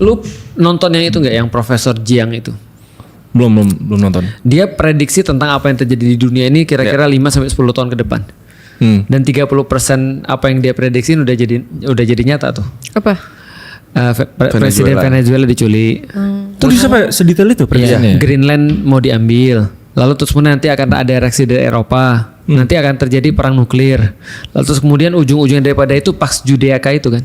Lu nonton yang itu nggak, yang Profesor Jiang itu? Belum nonton. Dia prediksi tentang apa yang terjadi di dunia ini kira-kira 5 sampai 10 tahun ke depan. Dan 30% apa yang dia prediksi udah jadi nyata tuh. Apa? Presiden Venezuela diculik. Terus sampai sedetail itu prediksinya. Greenland mau diambil. Lalu terus kemudian nanti akan ada reaksi dari Eropa. Nanti akan terjadi perang nuklir. Lalu terus kemudian ujung-ujungnya daripada itu Pax Judaica itu kan.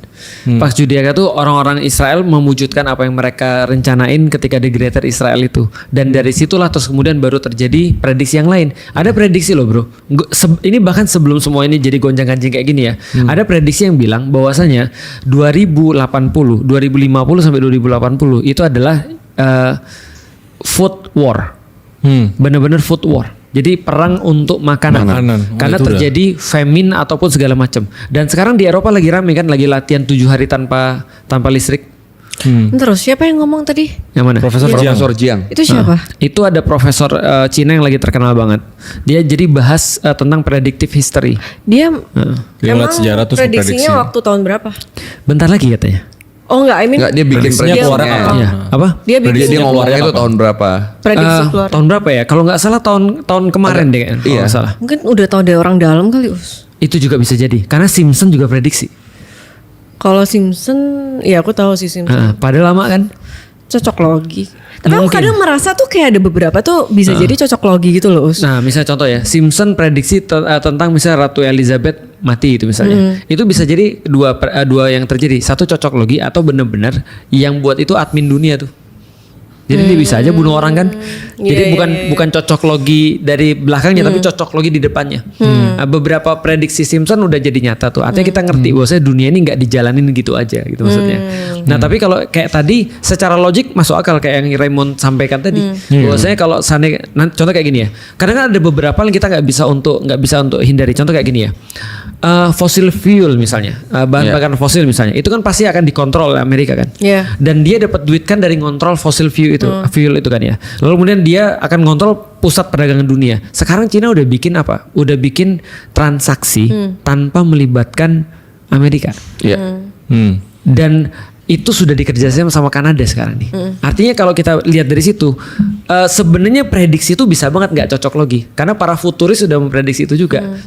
Pax Judaica itu orang-orang Israel memwujudkan apa yang mereka rencanain ketika di Greater Israel itu. Dan dari situlah terus kemudian baru terjadi prediksi yang lain. Ada prediksi loh bro. Ini bahkan sebelum semua ini jadi gonjang-ganjing kayak gini ya. Ada prediksi yang bilang bahwasanya 2050 sampai 2080 itu adalah food war. Bener-bener food war. Jadi perang untuk makanan. Karena terjadi famine ataupun segala macam. Dan sekarang di Eropa lagi rame kan, lagi latihan 7 hari tanpa listrik. Terus siapa yang ngomong tadi? Yang mana? Profesor Jiang. Itu siapa? Itu ada profesor Cina yang lagi terkenal banget. Dia jadi bahas tentang predictive history. Dia Dia emang ngeliat sejarah terus prediksinya memprediksi. waktu tahun berapa? Bentar lagi katanya. Oh enggak, Enggak, dia bikin Prediksinya keluar prediksinya. kapan? Iya. Apa? Dia bikin Dia ngomongnya itu tahun berapa? prediksi keluar. Tahun berapa ya? Kalau nggak salah tahun kemarin deh kan. Kalau nggak salah. Mungkin udah tahu dari orang dalam kali, Us. Itu juga bisa jadi. Karena Simpson juga prediksi. Kalau Simpson, ya aku tahu sih Simpson. Padahal lama kan. Cocok logi. Tapi aku Mungkin. kadang merasa tuh kayak ada beberapa tuh bisa jadi cocok logi gitu loh, Us. Nah, misalnya contoh ya, Simpson prediksi tentang misalnya Ratu Elizabeth mati itu misalnya. Itu bisa jadi dua yang terjadi. Satu cocok logi atau benar-benar yang buat itu admin dunia tuh. Jadi dia bisa aja bunuh orang kan. Jadi bukan cocok logi dari belakangnya tapi cocok logi di depannya. Nah, beberapa prediksi Simpson udah jadi nyata tuh. Artinya kita ngerti bahwasanya dunia ini nggak dijalanin gitu aja gitu maksudnya. Nah, tapi kalau kayak tadi secara logik masuk akal kayak yang Raymond sampaikan tadi. Bahwasanya kalau contoh kayak gini ya. Kadang kan ada beberapa yang kita nggak bisa untuk hindari. Contoh kayak gini ya. Fossil fuel misalnya, bahan bakar fosil misalnya. Itu kan pasti akan dikontrol oleh Amerika kan. Iya. Dan dia dapat duit kan dari ngontrol fossil fuel itu kan ya. Lalu kemudian dia akan ngontrol pusat perdagangan dunia. Sekarang Cina udah bikin apa? Udah bikin transaksi tanpa melibatkan Amerika. Iya. Dan itu sudah dikerjasama sama Kanada sekarang nih. Artinya kalau kita lihat dari situ, sebenarnya prediksi itu bisa banget nggak cocok logi. Karena para futuris sudah memprediksi itu juga.